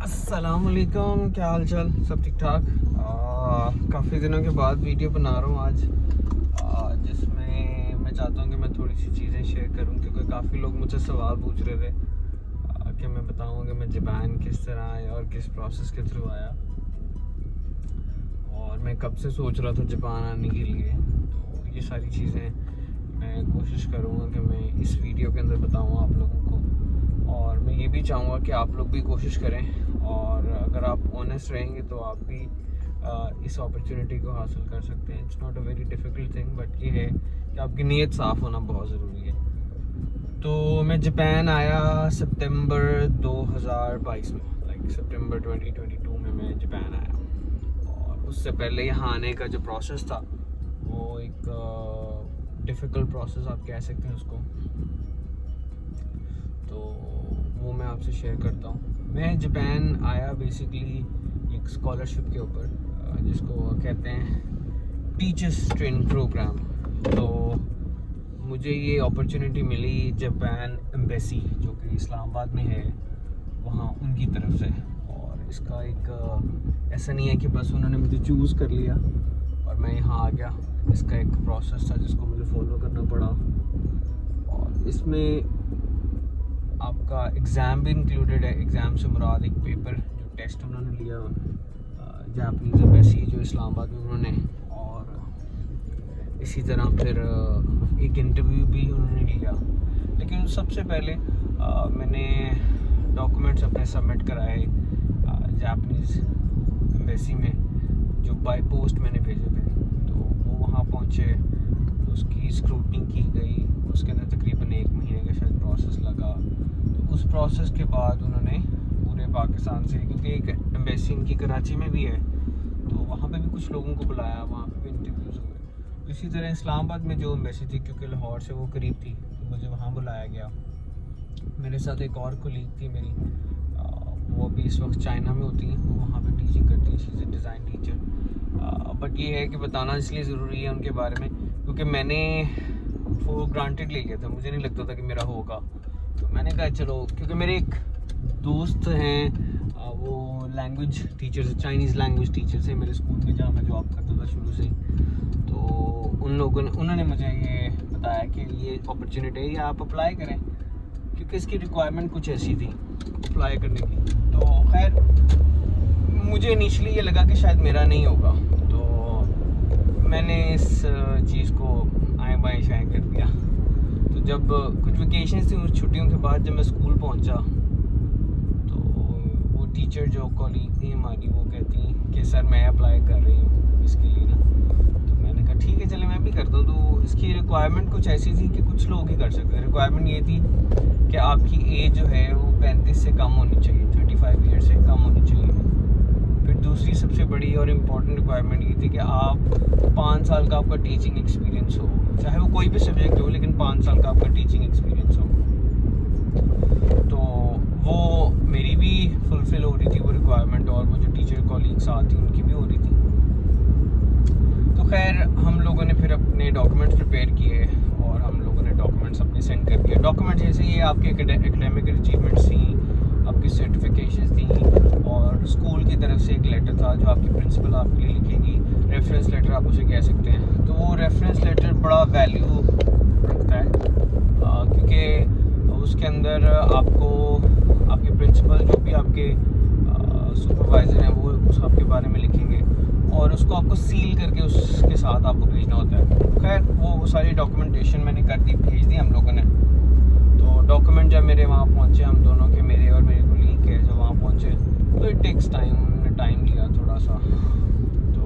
अस्सलामुअलैकुम, क्या हाल चाल, सब ठीक ठाक। काफ़ी दिनों के बाद वीडियो बना रहा हूँ आज, जिसमें मैं चाहता हूँ कि मैं थोड़ी सी चीज़ें शेयर करूँ, क्योंकि काफ़ी लोग मुझसे सवाल पूछ रहे थे कि मैं बताऊँ कि मैं जापान किस तरह आया और किस प्रोसेस के थ्रू आया, और मैं कब से सोच रहा था जापान आने के लिए। तो ये सारी चीज़ें मैं कोशिश करूँगा कि मैं इस वीडियो के अंदर बताऊँ आप लोगों को, और मैं ये भी चाहूँगा कि आप लोग भी कोशिश करें, और अगर आप ऑनेस्ट रहेंगे तो आप भी इस अपॉर्चुनिटी को हासिल कर सकते हैं। It's not a very difficult thing, but ये है कि आपकी नीयत साफ़ होना बहुत ज़रूरी है। तो मैं जापान आया सितंबर 2022 में, सितंबर 2022 में मैं जापान आया, और उससे पहले यहाँ आने का जो प्रोसेस था वो एक डिफ़िकल्ट प्रोसेस आप कह सकते हैं उसको। तो वो मैं आपसे शेयर करता हूँ। मैं जापान आया बेसिकली एक स्कॉलरशिप के ऊपर, जिसको कहते हैं टीचर्स ट्रेनिंग प्रोग्राम। तो मुझे ये अपॉर्चुनिटी मिली जापान एम्बेसी, जो कि इस्लामाबाद में है, वहाँ उनकी तरफ से। और इसका एक ऐसा नहीं है कि बस उन्होंने मुझे चूज़ कर लिया और मैं यहाँ आ गया। इसका एक प्रोसेस था जिसको मुझे फॉलो करना पड़ा, और इसमें आपका एग्ज़ाम भी इंक्लूडेड है। एग्ज़ाम से मुराद एक पेपर, जो टेस्ट उन्होंने लिया जापानीज़ एम्बेसी जो इस्लामाबाद में उन्होंने, और इसी तरह फिर एक इंटरव्यू भी उन्होंने लिया। लेकिन सबसे पहले मैंने डॉक्यूमेंट्स अपने सबमिट कराए जापानीज़ एम्बेसी में, जो बाय पोस्ट मैंने भेजे थे। तो वो वहाँ पहुँचे, उसकी स्क्रूटनी की गई, उसके अंदर तकरीबन 1 महीने का शायद प्रोसेस लगा। तो उस प्रोसेस के बाद उन्होंने पूरे पाकिस्तान से, क्योंकि एक एम्बेसी इनकी कराची में भी है, तो वहाँ पे भी कुछ लोगों को बुलाया, वहाँ पे भी इंटरव्यूज़ हुए। तो इसी तरह इस्लामाबाद में जो एम्बेसी थी, क्योंकि लाहौर से वो करीब थी, तो मुझे वहाँ बुलाया गया। मेरे साथ एक और कोलीग थी मेरी, वो भी इस वक्त चाइना में होती हैं, वो वहाँ पे टीचिंग करती हैं, she is a design teacher. But ये है कि बताना इसलिए ज़रूरी है उनके बारे में, क्योंकि मैंने वो ग्रांटेड ले गया था, मुझे नहीं लगता था कि मेरा होगा। तो मैंने कहा चलो, क्योंकि मेरे एक दोस्त हैं, वो लैंग्वेज टीचर से, चाइनीज़ लैंग्वेज टीचर से मेरे स्कूल में, जहाँ मैं जॉब करता था शुरू से ही। तो उन लोगों ने, उन्होंने मुझे ये बताया कि ये अपॉर्चुनिटी है, ये आप अप्लाई करें, क्योंकि इसकी रिक्वायरमेंट कुछ ऐसी थी अप्लाई करने की। तो खैर मुझे इनिशियली ये लगा कि शायद मेरा नहीं होगा, तो मैंने इस चीज़ को आए बाएँ शाएँ कर दिया। तो जब कुछ वेकेशन थी, उस छुट्टियों के बाद जब मैं स्कूल पहुंचा, तो वो टीचर जो कॉलीग थी हमारी, वो कहती कि सर मैं अप्लाई कर रही हूँ इसके लिए ना। तो मैंने कहा ठीक है चले, मैं भी करता हूँ। तो इसकी रिक्वायरमेंट कुछ ऐसी थी कि कुछ लोग ही कर सकते हैं। रिक्वायरमेंट ये थी कि आपकी एज जो है वो 35 से कम होनी चाहिए, 35 ईयर से कम होनी चाहिए। फिर दूसरी सबसे बड़ी और इम्पॉर्टेंट रिक्वायरमेंट ये थी कि आप 5 साल का आपका टीचिंग एक्सपीरियंस हो, चाहे वो कोई भी सब्जेक्ट हो, लेकिन 5 साल का आपका टीचिंग एक्सपीरियंस हो। तो वो मेरी भी फुलफ़िल हो रही थी वो रिक्वायरमेंट, और वो जो टीचर कॉलीग साथ थी उनकी भी हो रही थी। तो खैर हम लोगों ने फिर अपने डॉक्यूमेंट्स प्रिपेयर किए, और हम लोगों ने डॉक्यूमेंट्स अपने सेंड कर दिए। डॉक्यूमेंट्स जैसे ये आपके एकेडमिक अचीवमेंट्स थी, आपकी सर्टिफिकेशंस थी, और स्कूल की तरफ से एक लेटर था जो आपकी प्रिंसिपल आपके लिए लिखेगी। रेफरेंस लेटर आप उसे कह सकते हैं। तो वो रेफरेंस लेटर बड़ा वैल्यू रखता है, क्योंकि उसके अंदर आपको आपके प्रिंसिपल, जो भी आपके सुपरवाइज़र हैं, वो उस आपके बारे में लिखेंगे, और उसको आपको सील करके उसके साथ आपको भेजना होता है। खैर वो सारी डॉक्यूमेंटेशन मैंने कर दी, भेज दी हम लोगों ने। तो डॉक्यूमेंट जब मेरे वहाँ पहुँचे, हम दोनों के, मेरे और मेरे कोलीग के, जब वहाँ पहुँचे, तो इट टेक्स टाइम, उन्होंने टाइम लिया थोड़ा सा। तो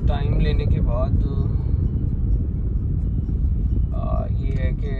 टाइम लेने के बाद ये है कि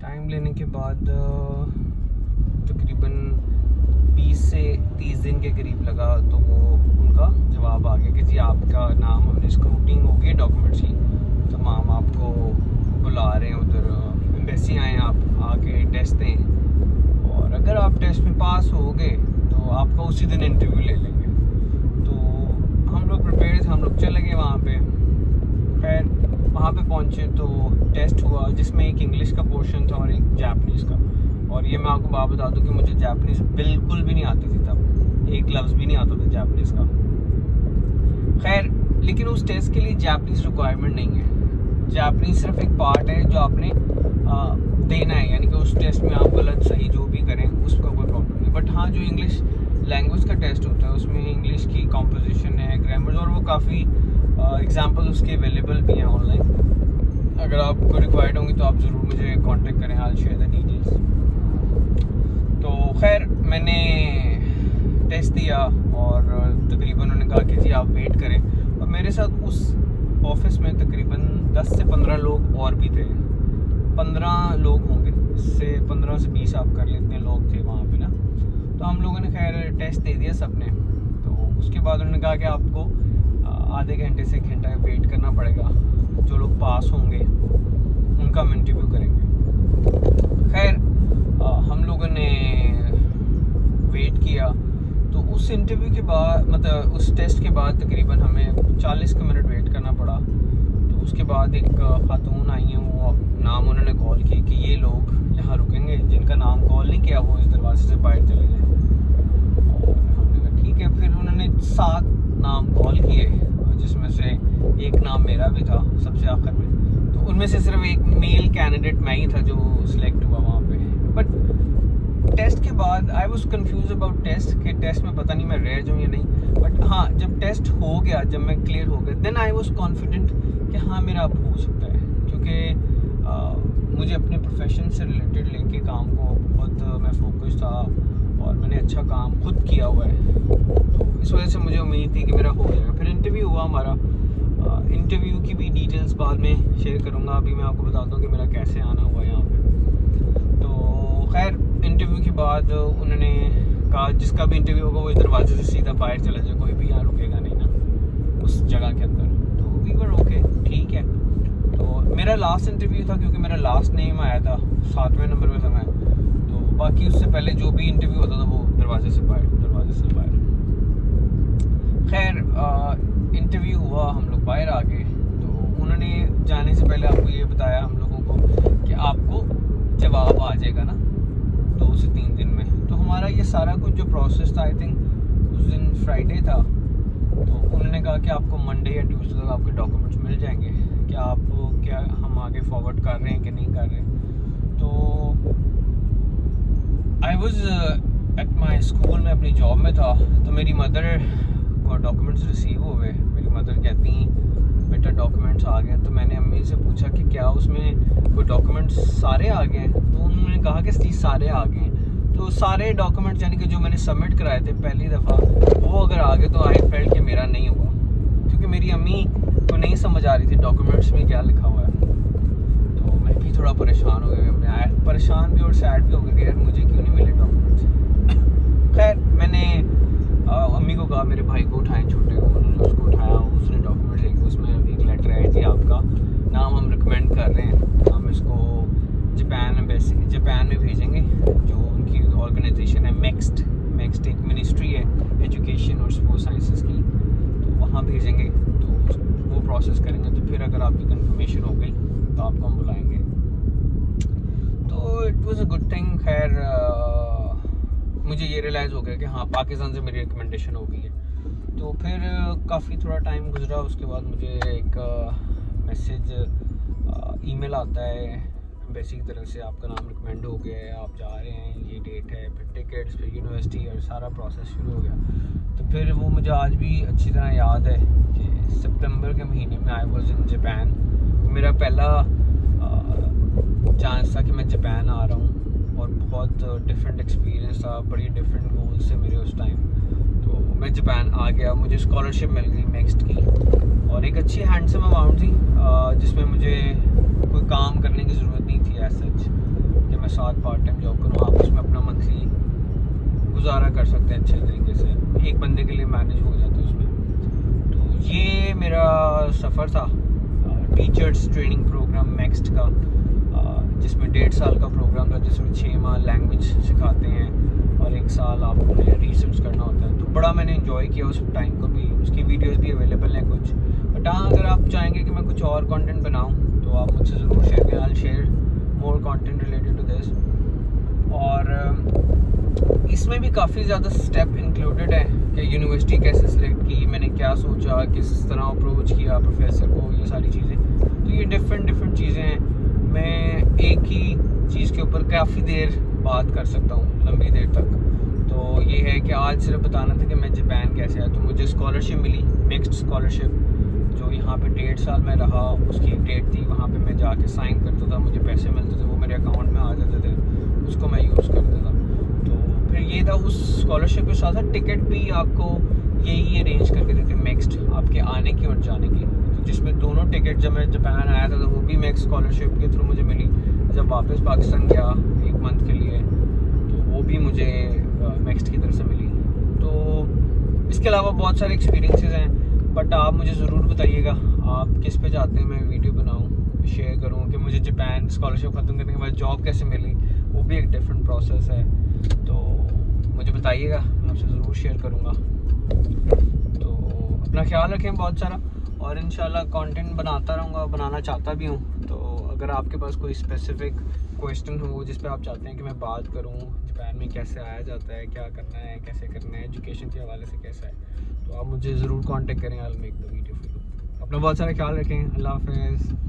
टाइम लेने के बाद तकरीबन 20 से 30 दिन के करीब लगा, तो वो उनका जवाब आ गया कि जी आपका नाम, हमने स्क्रूटिंग हो गई डॉक्यूमेंट्स की, तमाम आपको बुला रहे हैं उधर एम्बेसी आए, आप आके टेस्ट दें, और अगर आप टेस्ट में पास हो गए तो आपका उसी दिन इंटरव्यू ले लेंगे। तो हम लोग प्रिपेयर थे, हम लोग चले गए वहाँ पे। खैर वहाँ पे पहुँचे तो टेस्ट हुआ जिसमें एक इंग्लिश का पोर्शन था और एक जापनीज़ का। और ये मैं आपको बात बता दूं कि मुझे जापनीज़ बिल्कुल भी नहीं आती थी, तब एक लफ्ज़ भी नहीं आता था जापनीज़ का। खैर, लेकिन उस टेस्ट के लिए जापनीज़ रिक्वायरमेंट नहीं है। जापनीज़ सिर्फ एक पार्ट है जो आपने देना है, यानी कि उस टेस्ट में आप गलत सही जो भी करें उसका कोई प्रॉब्लम नहीं। बट हाँ, जो इंग्लिश लैंग्वेज का टेस्ट होता है उसमें इंग्लिश की कॉम्पोजिशन है, ग्रामर, और वो काफ़ी एग्जाम्पल उसके अवेलेबल भी हैं ऑनलाइन। अगर आपको रिक्वायर्ड होंगी तो आप ज़रूर मुझे कांटेक्ट करें, I will share the details. तो खैर, मैंने टेस्ट दिया और तकरीबन उन्होंने कहा कि जी आप वेट करें। और मेरे साथ उस ऑफिस में तकरीबन 10 से 15 लोग और भी थे, 15 लोग होंगे, इससे 15 से 20 आप कर लेते हैं लोग थे वहाँ पे ना। तो हम लोगों ने खैर टेस्ट दे दिया सबने। तो उसके बाद उन्होंने कहा कि आपको आधे घंटे से 1 घंटा वेट करना पड़ेगा, जो लोग पास होंगे उनका हम इंटरव्यू करेंगे। खैर, हम लोगों ने वेट किया। तो उस इंटरव्यू के बाद, मतलब उस टेस्ट के बाद तकरीबन हमें 40 मिनट वेट करना पड़ा। तो उसके बाद एक खातून आई हैं, वो नाम उन्होंने कॉल की कि ये लोग यहाँ रुकेंगे, जिनका नाम कॉल नहीं किया वो इस दरवाजे से बाहर चले गए। और हमने कहा ठीक है। फिर उन्होंने 7 नाम कॉल किए, जिसमें से एक नाम मेरा भी था सबसे आखिर में। तो उनमें से सिर्फ एक मेल कैंडिडेट मैं ही था जो सिलेक्ट हुआ वहाँ पे। बट टेस्ट के बाद I was confused about test, कि टेस्ट में पता नहीं मैं रह जाऊँ या नहीं। बट हाँ, जब टेस्ट हो गया, जब मैं क्लियर हो गया, देन आई वाज कॉन्फिडेंट कि हाँ मेरा अब हो सकता है, क्योंकि मुझे अपने प्रोफेशन से रिलेटेड लेके काम को बहुत मैं फोकस था और मैंने अच्छा काम खुद किया हुआ है। तो इस वजह से मुझे उम्मीद थी कि मेरा हो जाएगा। फिर इंटरव्यू हुआ हमारा। इंटरव्यू की भी डिटेल्स बाद में शेयर करूँगा, अभी मैं आपको बताता हूँ कि मेरा कैसे आना हुआ यहाँ पे। तो खैर, इंटरव्यू के बाद उन्होंने कहा जिसका भी इंटरव्यू होगा वो इस दरवाजे से सीधा बाहर चला जाए, कोई भी यहाँ रुकेगा नहीं ना उस जगह के अंदर। तो वी वर ओके, ठीक है। तो मेरा लास्ट इंटरव्यू था, क्योंकि मेरा लास्ट नेम आया था, 7वें नंबर पे था मैं। तो बाकी उससे पहले जो भी इंटरव्यू होता था वो दरवाजे से बाहर। खैर, इंटरव्यू हुआ, हम लोग बाहर आ गए। तो उन्होंने जाने से पहले आपको ये बताया हम लोगों को कि आपको जवाब आ जाएगा ना 2 से 3 दिन में। तो हमारा ये सारा कुछ जो प्रोसेस था, आई थिंक उस दिन फ्राइडे था। तो उन्होंने कहा कि आपको मंडे या ट्यूसडे तक आपके डॉक्यूमेंट्स मिल जाएंगे, क्या हम आगे फॉरवर्ड कर रहे हैं कि नहीं कर रहे। तो I was at my school में, अपनी जॉब में था। तो मेरी मदर को डॉक्यूमेंट्स रिसीव हुए। मेरी मदर कहती हैं बेटा डॉक्यूमेंट्स आ गए। तो मैंने अम्मी से पूछा कि क्या उसमें कोई डॉक्यूमेंट्स सारे आ गए। तो उन्होंने कहा कि जी सारे आ गए। तो सारे डॉक्यूमेंट्स यानी कि जो मैंने सबमिट कराए थे पहली दफ़ा, वो अगर आ गए तो आई फेल्ट कि मेरा नहीं हुआ, क्योंकि मेरी अम्मी को नहीं समझ आ रही थी डॉक्यूमेंट्स में क्या लिखा हुआ है। तो मैं भी थोड़ा परेशान हो गया, मैं परेशान भी और सैड भी हो गया कि यार मुझे क्यों नहीं मिले डॉक्यूमेंट्स। खैर, मैंने अम्मी को कहा मेरे भाई को उठाएं, छोटे को। उन्होंने उसको उठाया, उसने डॉक्यूमेंट लेके उसमें एक लेटर है जी आपका नाम हम रिकमेंड कर रहे हैं, हम इसको जापान में भेजेंगे। जो उनकी ऑर्गेनाइजेशन है MEXT एक मिनिस्ट्री है एजुकेशन और स्पोर्ट्स साइंसेस की, तो वहाँ भेजेंगे। तो वो प्रोसेस करेंगे। तो फिर अगर आपकी कंफर्मेशन हो गई तो आपको हम बुलाएंगे। तो it was a good thing. खैर, मुझे ये रियलाइज़ हो गया कि हाँ पाकिस्तान से मेरी रिकमेंडेशन हो गई है। तो फिर काफ़ी थोड़ा टाइम गुजरा, उसके बाद मुझे एक मैसेज ईमेल आता है एम्बेसी की तरफ से, आपका नाम रिकमेंड हो गया है, आप जा रहे हैं, ये डेट है, फिर टिकट्स, फिर यूनिवर्सिटी और सारा प्रोसेस शुरू हो गया। तो फिर वो मुझे आज भी अच्छी तरह याद है कि सितंबर के महीने में आई वाज इन जापान। मेरा पहला चांस था कि मैं जापान आ रहा हूँ और बहुत डिफरेंट एक्सपीरियंस था, बड़ी डिफरेंट गोल्स थे मेरे उस टाइम। तो मैं जापान आ गया, मुझे स्कॉलरशिप मिल गई MEXT की और एक अच्छी हैंडसम अमाउंट थी, जिसमें मुझे कोई काम करने की ज़रूरत नहीं थी एज सच कि मैं साथ पार्ट टाइम जॉब करूँ। आप उसमें अपना मंथली गुजारा कर सकते हैं अच्छे तरीके से, एक बंदे के लिए मैनेज हो जाता है उसमें। तो ये मेरा सफ़र था टीचर्स ट्रेनिंग प्रोग्राम MEXT का, जिसमें 1.5 साल का प्रोग्राम था, जिसमें 6 माह लैंग्वेज सिखाते हैं और 1 साल आपको रिसर्च करना होता है। तो बड़ा मैंने एंजॉय किया उस टाइम को भी। उसकी वीडियोस भी अवेलेबल हैं कुछ। बट हाँ, अगर आप चाहेंगे कि मैं कुछ और कंटेंट बनाऊं तो काफ़ी ज़्यादा स्टेप इंक्लूडेड है कि यूनिवर्सिटी कैसे सिलेक्ट की, मैंने क्या सोचा, किस तरह अप्रोच किया प्रोफेसर को, ये सारी चीज़ें। तो ये डिफरेंट चीज़ें हैं। मैं एक ही चीज़ के ऊपर काफ़ी देर बात कर सकता हूँ, लंबी देर तक। तो ये है कि आज सिर्फ बताना था कि मैं जापान कैसे आया। तो मुझे स्कॉलरशिप मिली, मिक्स्ड स्कॉलरशिप, जो यहाँ पे 1.5 साल में रहा, उसकी एक डेट थी, वहाँ पे मैं जाके साइन करता था, मुझे पैसे मिलते थे, वो मेरे अकाउंट में आ जाते थे, उसको मैं यूज़ करता था। तो फिर ये था, उस स्कॉलरशिप के साथ साथ टिकट भी आपको यही अरेंज करके देते, मिक्स्ड, आपके आने की और जाने की। तो जिसमें दोनों टिकट, जब मैं जापान आया था तो वो भी मिक्स स्कॉलरशिप के थ्रू मुझे मिली। जब वापस पाकिस्तान गया 1 मंथ के लिए, तो वो भी मुझे मिक्स्ड की तरफ से मिली। तो इसके अलावा बहुत सारे एक्सपीरियंसेस हैं, बट आप मुझे ज़रूर बताइएगा आप किस पे चाहते हैं मैं वीडियो बनाऊँ, शेयर करूँ कि मुझे जापान स्कॉलरशिप ख़त्म करने के बाद जॉब कैसे मिली, वो भी एक डिफरेंट प्रोसेस है। तो मुझे बताइएगा, मैं आपसे ज़रूर शेयर करूँगा। तो अपना ख्याल रखें बहुत सारा, और इंशाल्लाह कंटेंट बनाता रहूँगा, बनाना चाहता भी हूँ। तो अगर आपके पास कोई स्पेसिफिक क्वेश्चन हो जिस पे आप चाहते हैं कि मैं बात करूँ, जापान में कैसे आया जाता है, क्या करना है, कैसे करना है, एजुकेशन के हवाले से कैसा है, तो आप मुझे ज़रूर कांटेक्ट करें। I will make the video for you. अपना बहुत सारा ख्याल रखें। अल्लाह हाफ़िज़।